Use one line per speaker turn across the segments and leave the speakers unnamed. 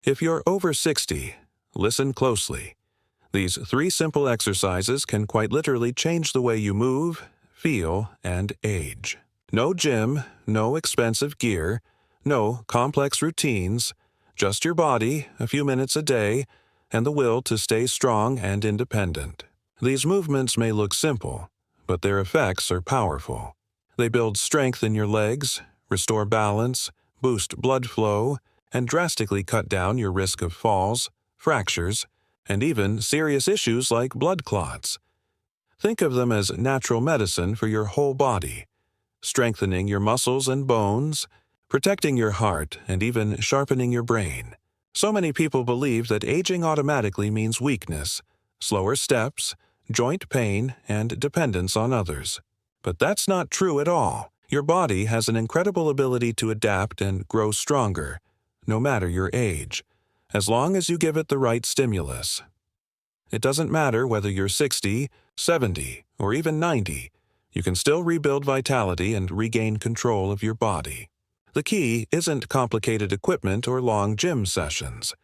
If you're over 60, listen closely. These 3 simple exercises can quite literally change the way you move, feel, and age. No gym, no expensive gear, no complex routines, just your body, a few minutes a day, and the will to stay strong and independent. These movements may look simple, but their effects are powerful. They build strength in your legs, restore balance, boost blood flow, and drastically cut down your risk of falls, fractures, and even serious issues like blood clots. Think of them as natural medicine for your whole body, strengthening your muscles and bones, protecting your heart, and even sharpening your brain. So many people believe that aging automatically means weakness, slower steps, joint pain, and dependence on others. But that's not true at all. Your body has an incredible ability to adapt and grow stronger, no matter your age, as long as you give it the right stimulus. It doesn't matter whether you're 60, 70, or even 90, you can still rebuild vitality and regain control of your body. The key isn't complicated equipment or long gym sessions.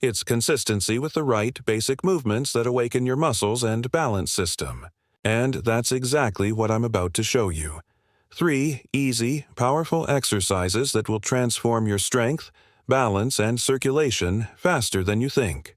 It's consistency with the right basic movements that awaken your muscles and balance system. And that's exactly what I'm about to show you. 3 easy, powerful exercises that will transform your strength, balance, and circulation faster than you think.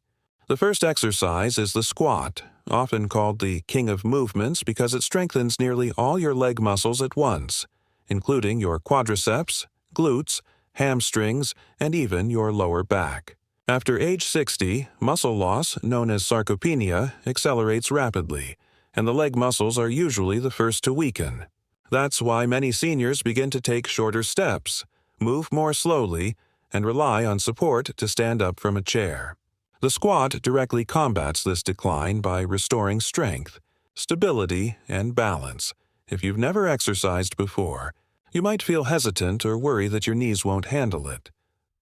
The first exercise is the squat, often called the king of movements because it strengthens nearly all your leg muscles at once, including your quadriceps, glutes, hamstrings, and even your lower back. After age 60, muscle loss, known as sarcopenia, accelerates rapidly, and the leg muscles are usually the first to weaken. That's why many seniors begin to take shorter steps, move more slowly, and rely on support to stand up from a chair. The squat directly combats this decline by restoring strength, stability, and balance. If you've never exercised before, you might feel hesitant or worry that your knees won't handle it.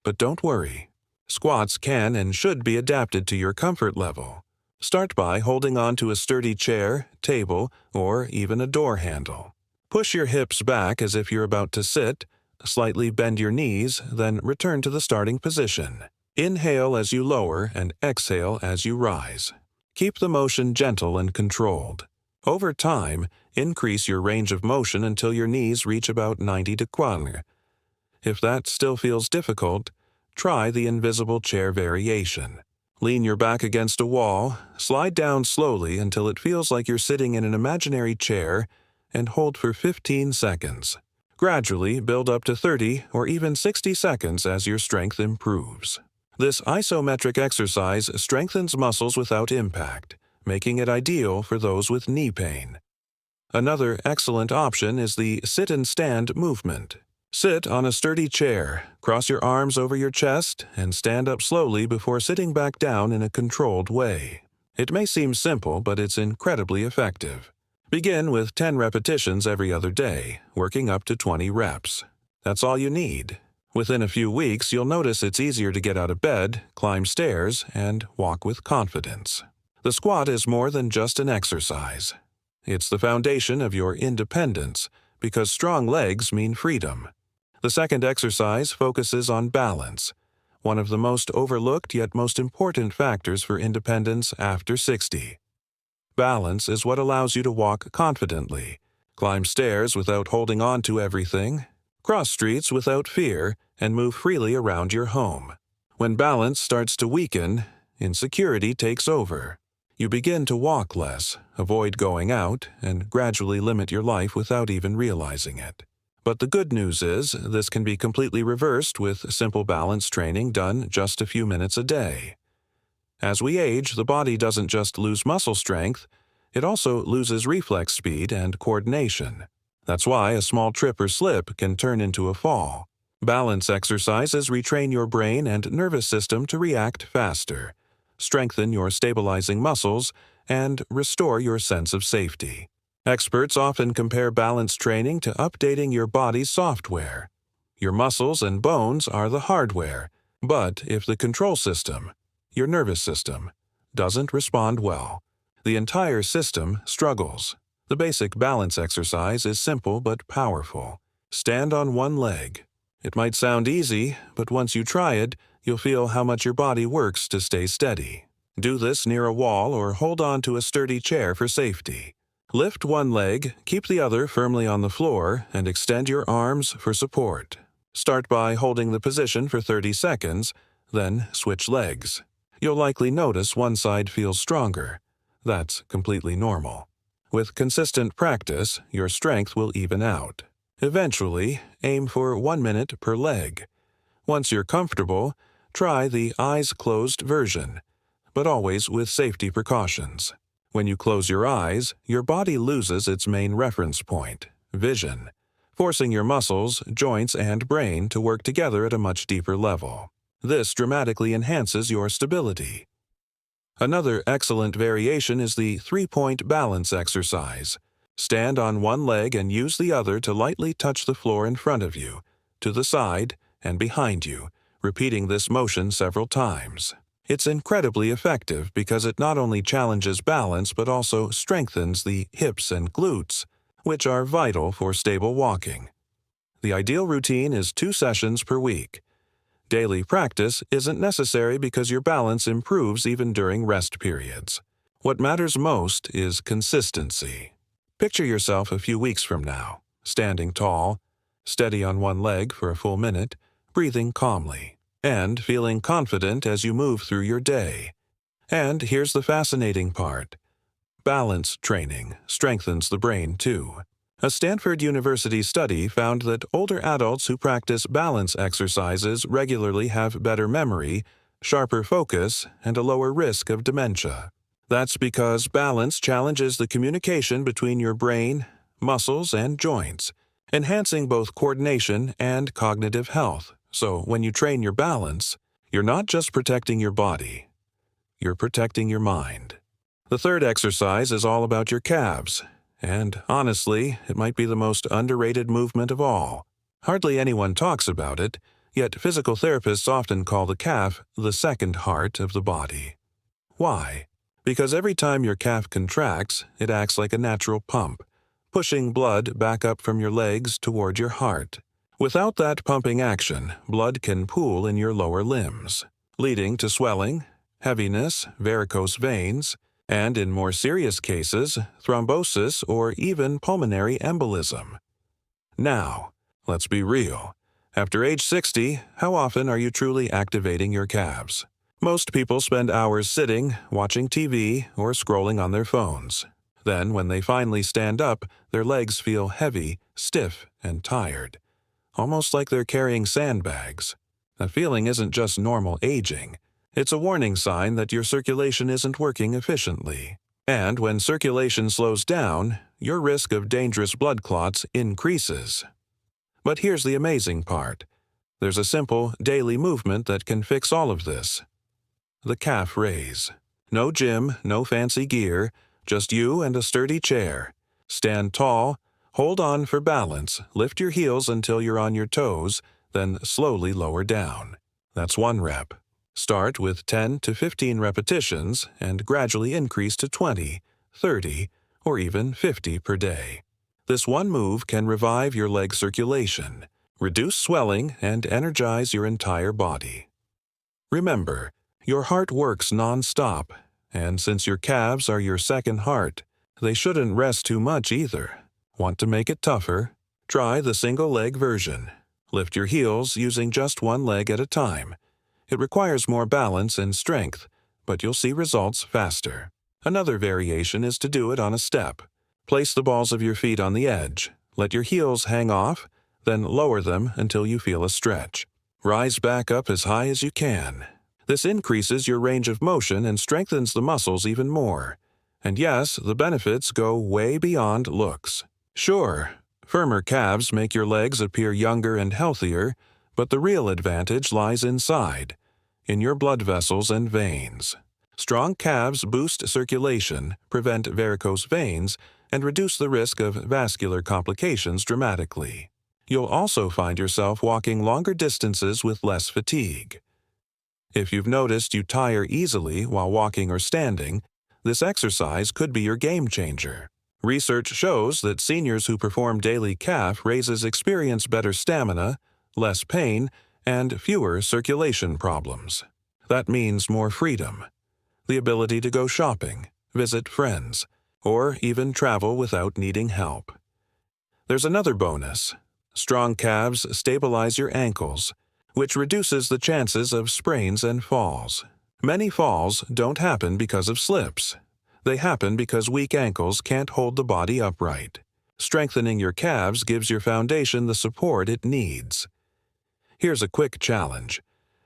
But don't worry. Squats can and should be adapted to your comfort level. Start by holding on to a sturdy chair, table, or even a door handle. Push your hips back as if you're about to sit, slightly bend your knees, then return to the starting position. Inhale as you lower and exhale as you rise. Keep the motion gentle and controlled. Over time, increase your range of motion until your knees reach about 90 degrees. If that still feels difficult, try the invisible chair variation. Lean your back against a wall, slide down slowly until it feels like you're sitting in an imaginary chair, and hold for 15 seconds. Gradually build up to 30 or even 60 seconds as your strength improves. This isometric exercise strengthens muscles without impact, making it ideal for those with knee pain. Another excellent option is the sit and stand movement. Sit on a sturdy chair, cross your arms over your chest, and stand up slowly before sitting back down in a controlled way. It may seem simple, but it's incredibly effective. Begin with 10 repetitions every other day, working up to 20 reps. That's all you need. Within a few weeks, you'll notice it's easier to get out of bed, climb stairs, and walk with confidence. The squat is more than just an exercise. It's the foundation of your independence, because strong legs mean freedom. The second exercise focuses on balance, one of the most overlooked yet most important factors for independence after 60. Balance is what allows you to walk confidently, climb stairs without holding on to everything, cross streets without fear, and move freely around your home. When balance starts to weaken, insecurity takes over. You begin to walk less, avoid going out, and gradually limit your life without even realizing it. But the good news is, this can be completely reversed with simple balance training done just a few minutes a day. As we age, the body doesn't just lose muscle strength, it also loses reflex speed and coordination. That's why a small trip or slip can turn into a fall. Balance exercises retrain your brain and nervous system to react faster, strengthen your stabilizing muscles, and restore your sense of safety. Experts often compare balance training to updating your body's software. Your muscles and bones are the hardware, but if the control system, your nervous system, doesn't respond well, the entire system struggles. The basic balance exercise is simple but powerful. Stand on one leg. It might sound easy, but once you try it, you'll feel how much your body works to stay steady. Do this near a wall or hold on to a sturdy chair for safety. Lift one leg, keep the other firmly on the floor, and extend your arms for support. Start by holding the position for 30 seconds, then switch legs. You'll likely notice one side feels stronger. That's completely normal. With consistent practice, your strength will even out. Eventually, aim for 1 minute per leg. Once you're comfortable, try the eyes closed version, but always with safety precautions. When you close your eyes, your body loses its main reference point, vision, forcing your muscles, joints, and brain to work together at a much deeper level. This dramatically enhances your stability. Another excellent variation is the 3-point balance exercise. Stand on one leg and use the other to lightly touch the floor in front of you, to the side, and behind you, repeating this motion several times. It's incredibly effective because it not only challenges balance but also strengthens the hips and glutes, which are vital for stable walking. The ideal routine is 2 sessions per week. Daily practice isn't necessary because your balance improves even during rest periods. What matters most is consistency. Picture yourself a few weeks from now, standing tall, steady on one leg for a full minute, breathing calmly, and feeling confident as you move through your day. And here's the fascinating part. Balance training strengthens the brain too. A Stanford University study found that older adults who practice balance exercises regularly have better memory, sharper focus, and a lower risk of dementia. That's because balance challenges the communication between your brain, muscles, and joints, enhancing both coordination and cognitive health. So when you train your balance, you're not just protecting your body, you're protecting your mind. The third exercise is all about your calves, and honestly, it might be the most underrated movement of all. Hardly anyone talks about it, yet physical therapists often call the calf the second heart of the body. Why? Because every time your calf contracts, it acts like a natural pump, pushing blood back up from your legs toward your heart. Without that pumping action, blood can pool in your lower limbs, leading to swelling, heaviness, varicose veins, and in more serious cases, thrombosis or even pulmonary embolism. Now, let's be real. After age 60, how often are you truly activating your calves? Most people spend hours sitting, watching TV, or scrolling on their phones. Then, when they finally stand up, their legs feel heavy, stiff, and tired. Almost like they're carrying sandbags. That feeling isn't just normal aging. It's a warning sign that your circulation isn't working efficiently. And when circulation slows down, your risk of dangerous blood clots increases. But here's the amazing part. There's a simple, daily movement that can fix all of this. The calf raise. No gym, no fancy gear, just you and a sturdy chair. Stand tall, hold on for balance, lift your heels until you're on your toes, then slowly lower down. That's 1 rep. Start with 10 to 15 repetitions and gradually increase to 20, 30, or even 50 per day. This one move can revive your leg circulation, reduce swelling, and energize your entire body. Remember, your heart works non-stop, and since your calves are your second heart, they shouldn't rest too much either. Want to make it tougher? Try the single-leg version. Lift your heels using just one leg at a time. It requires more balance and strength, but you'll see results faster. Another variation is to do it on a step. Place the balls of your feet on the edge. Let your heels hang off, then lower them until you feel a stretch. Rise back up as high as you can. This increases your range of motion and strengthens the muscles even more. And yes, the benefits go way beyond looks. Sure, firmer calves make your legs appear younger and healthier, but the real advantage lies inside, in your blood vessels and veins. Strong calves boost circulation, prevent varicose veins, and reduce the risk of vascular complications dramatically. You'll also find yourself walking longer distances with less fatigue. If you've noticed you tire easily while walking or standing, this exercise could be your game changer. Research shows that seniors who perform daily calf raises experience better stamina, less pain, and fewer circulation problems. That means more freedom, the ability to go shopping, visit friends, or even travel without needing help. There's another bonus. Strong calves stabilize your ankles, which reduces the chances of sprains and falls. Many falls don't happen because of slips. They happen because weak ankles can't hold the body upright. Strengthening your calves gives your foundation the support it needs. Here's a quick challenge.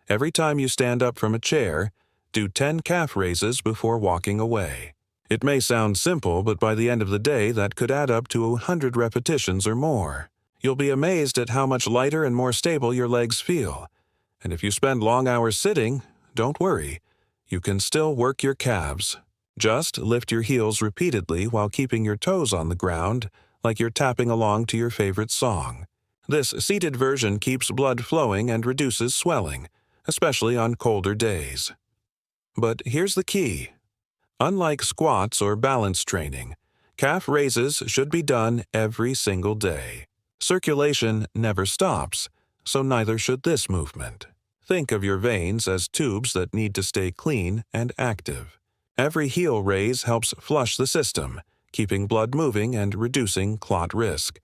Every time you stand up from a chair, do 10 calf raises before walking away. It may sound simple, but by the end of the day, that could add up to 100 repetitions or more. You'll be amazed at how much lighter and more stable your legs feel. And if you spend long hours sitting, don't worry. You can still work your calves. Just lift your heels repeatedly while keeping your toes on the ground, like you're tapping along to your favorite song. This seated version keeps blood flowing and reduces swelling, especially on colder days. But here's the key. Unlike squats or balance training, calf raises should be done every single day. Circulation never stops, so neither should this movement. Think of your veins as tubes that need to stay clean and active. Every heel raise helps flush the system, keeping blood moving and reducing clot risk.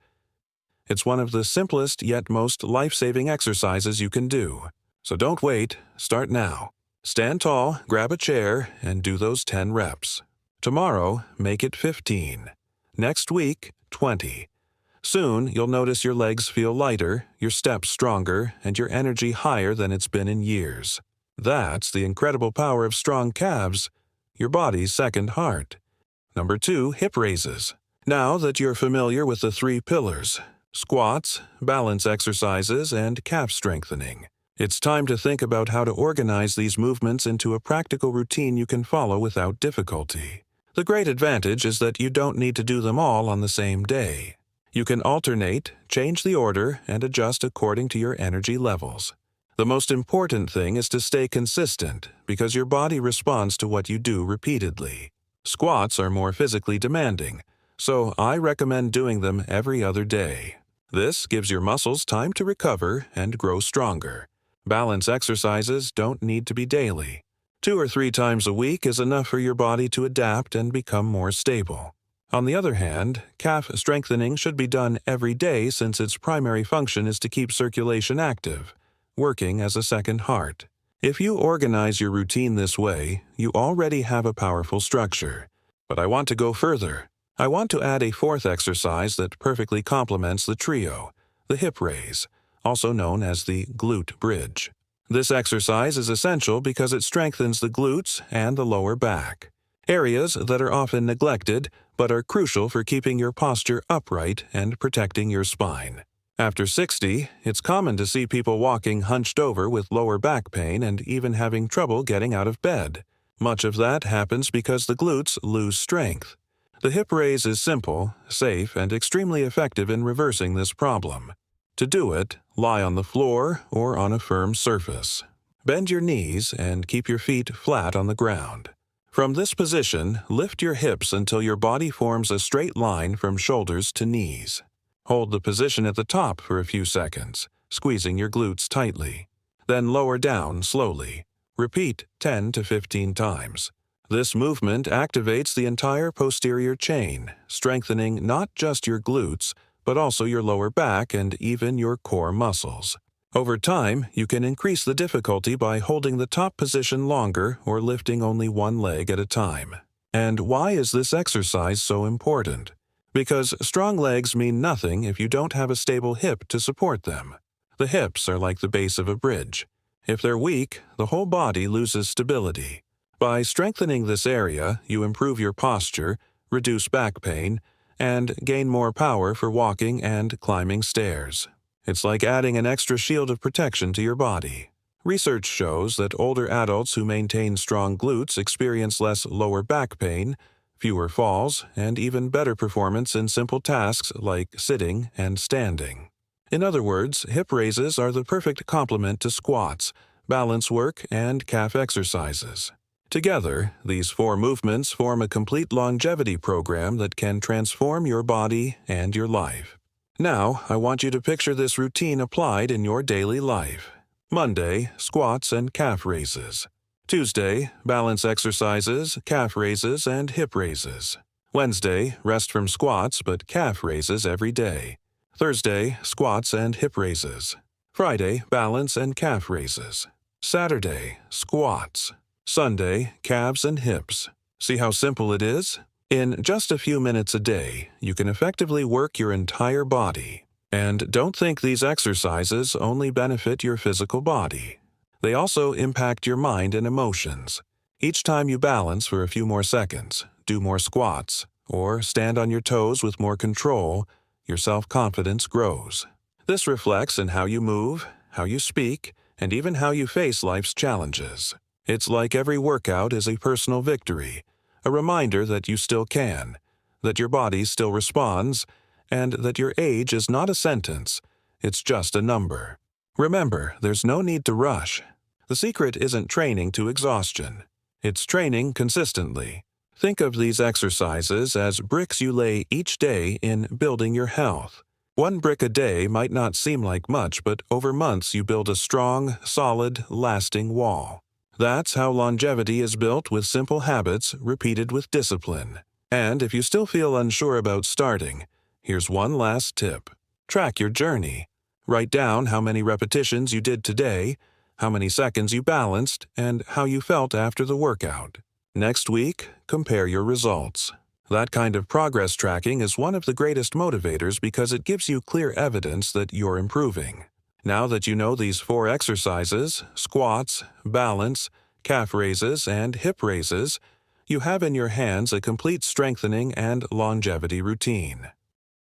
It's one of the simplest yet most life-saving exercises you can do. So don't wait, start now. Stand tall, grab a chair, and do those 10 reps. Tomorrow, make it 15. Next week, 20. Soon, you'll notice your legs feel lighter, your steps stronger, and your energy higher than it's been in years. That's the incredible power of strong calves, your body's second heart. Number 2, hip raises. Now that you're familiar with the 3 pillars, squats, balance exercises, and calf strengthening, it's time to think about how to organize these movements into a practical routine you can follow without difficulty. The great advantage is that you don't need to do them all on the same day. You can alternate, change the order, and adjust according to your energy levels. The most important thing is to stay consistent because your body responds to what you do repeatedly. Squats are more physically demanding, so I recommend doing them every other day. This gives your muscles time to recover and grow stronger. Balance exercises don't need to be daily. 2 or 3 times a week is enough for your body to adapt and become more stable. On the other hand, calf strengthening should be done every day since its primary function is to keep circulation active, working as a second heart. If you organize your routine this way, you already have a powerful structure. But I want to go further. I want to add a 4th exercise that perfectly complements the trio, the hip raise, also known as the glute bridge. This exercise is essential because it strengthens the glutes and the lower back, areas that are often neglected but are crucial for keeping your posture upright and protecting your spine. After 60, it's common to see people walking hunched over with lower back pain and even having trouble getting out of bed. Much of that happens because the glutes lose strength. The hip raise is simple, safe, and extremely effective in reversing this problem. To do it, lie on the floor or on a firm surface. Bend your knees and keep your feet flat on the ground. From this position, lift your hips until your body forms a straight line from shoulders to knees. Hold the position at the top for a few seconds, squeezing your glutes tightly. Then lower down slowly. Repeat 10 to 15 times. This movement activates the entire posterior chain, strengthening not just your glutes, but also your lower back and even your core muscles. Over time, you can increase the difficulty by holding the top position longer or lifting only one leg at a time. And why is this exercise so important? Because strong legs mean nothing if you don't have a stable hip to support them. The hips are like the base of a bridge. If they're weak, the whole body loses stability. By strengthening this area, you improve your posture, reduce back pain, and gain more power for walking and climbing stairs. It's like adding an extra shield of protection to your body. Research shows that older adults who maintain strong glutes experience less lower back pain, fewer falls, and even better performance in simple tasks like sitting and standing. In other words, hip raises are the perfect complement to squats, balance work, and calf exercises. Together, these 4 movements form a complete longevity program that can transform your body and your life. Now, I want you to picture this routine applied in your daily life. Monday, squats and calf raises. Tuesday, balance exercises, calf raises, and hip raises. Wednesday, rest from squats but calf raises every day. Thursday, squats and hip raises. Friday, balance and calf raises. Saturday, squats. Sunday, calves and hips. See how simple it is? In just a few minutes a day, you can effectively work your entire body. And don't think these exercises only benefit your physical body. They also impact your mind and emotions. Each time you balance for a few more seconds, do more squats, or stand on your toes with more control, your self-confidence grows. This reflects in how you move, how you speak, and even how you face life's challenges. It's like every workout is a personal victory, a reminder that you still can, that your body still responds, and that your age is not a sentence, it's just a number. Remember, there's no need to rush. The secret isn't training to exhaustion. It's training consistently. Think of these exercises as bricks you lay each day in building your health. One brick a day might not seem like much, but over months you build a strong, solid, lasting wall. That's how longevity is built, with simple habits repeated with discipline. And if you still feel unsure about starting, here's one last tip. Track your journey. Write down how many repetitions you did today, how many seconds you balanced, and how you felt after the workout. Next week, compare your results. That kind of progress tracking is one of the greatest motivators because it gives you clear evidence that you're improving. Now that you know these 4 exercises, squats, balance, calf raises, and hip raises, you have in your hands a complete strengthening and longevity routine.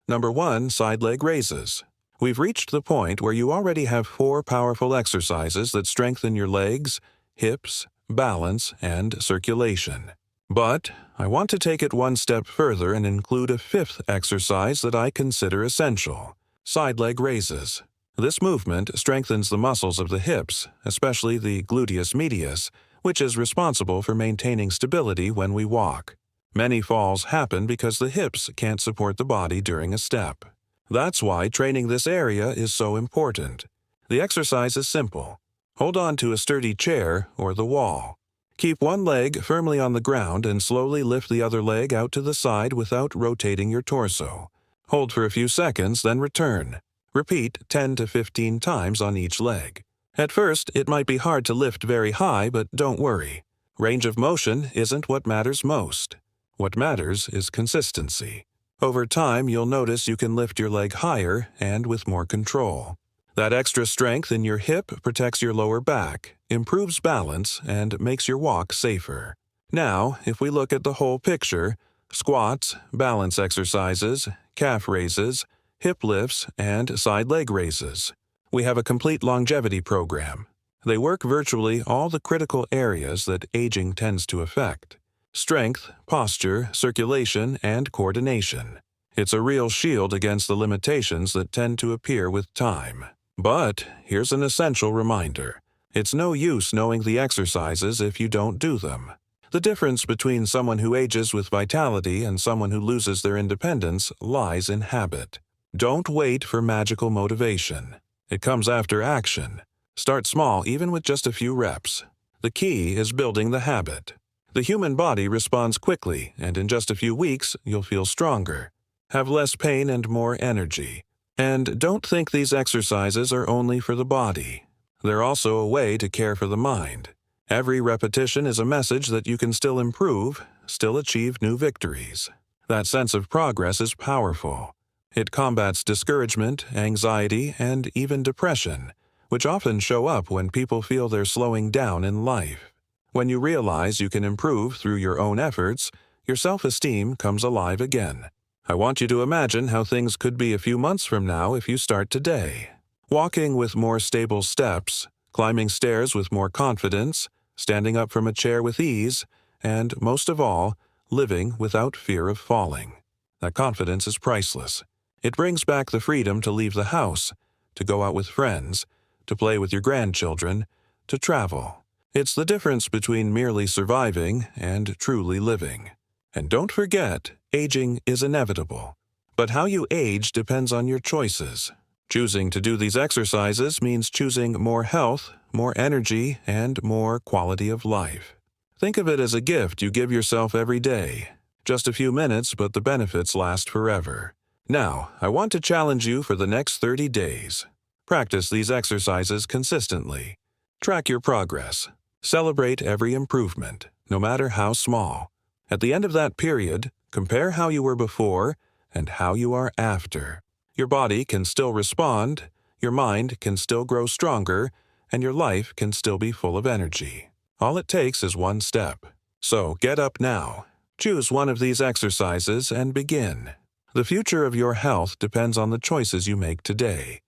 Number 1, side leg raises. We've reached the point where you already have 4 powerful exercises that strengthen your legs, hips, balance, and circulation. But I want to take it one step further and include a 5th exercise that I consider essential: side leg raises. This movement strengthens the muscles of the hips, especially the gluteus medius, which is responsible for maintaining stability when we walk. Many falls happen because the hips can't support the body during a step. That's why training this area is so important. The exercise is simple. Hold on to a sturdy chair or the wall. Keep one leg firmly on the ground and slowly lift the other leg out to the side without rotating your torso. Hold for a few seconds, then return. Repeat 10 to 15 times on each leg. At first, it might be hard to lift very high, but don't worry. Range of motion isn't what matters most. What matters is consistency. Over time, you'll notice you can lift your leg higher and with more control. That extra strength in your hip protects your lower back, improves balance, and makes your walk safer. Now, if we look at the whole picture, squats, balance exercises, calf raises, hip lifts, and side leg raises, we have a complete longevity program. They work virtually all the critical areas that aging tends to affect: strength, posture, circulation, and coordination. It's a real shield against the limitations that tend to appear with time. But here's an essential reminder. It's no use knowing the exercises if you don't do them. The difference between someone who ages with vitality and someone who loses their independence lies in habit. Don't wait for magical motivation. It comes after action. Start small, even with just a few reps. The key is building the habit. The human body responds quickly, and in just a few weeks, you'll feel stronger, have less pain and more energy. And don't think these exercises are only for the body. They're also a way to care for the mind. Every repetition is a message that you can still improve, still achieve new victories. That sense of progress is powerful. It combats discouragement, anxiety, and even depression, which often show up when people feel they're slowing down in life. When you realize you can improve through your own efforts, your self-esteem comes alive again. I want you to imagine how things could be a few months from now if you start today. Walking with more stable steps, climbing stairs with more confidence, standing up from a chair with ease, and, most of all, living without fear of falling. That confidence is priceless. It brings back the freedom to leave the house, to go out with friends, to play with your grandchildren, to travel. It's the difference between merely surviving and truly living. And don't forget, aging is inevitable. But how you age depends on your choices. Choosing to do these exercises means choosing more health, more energy, and more quality of life. Think of it as a gift you give yourself every day. Just a few minutes, but the benefits last forever. Now, I want to challenge you for the next 30 days. Practice these exercises consistently. Track your progress. Celebrate every improvement, no matter how small. At the end of that period, compare how you were before and how you are after. Your body can still respond, your mind can still grow stronger, and your life can still be full of energy. All it takes is one step. So get up now. Choose one of these exercises and begin. The future of your health depends on the choices you make today.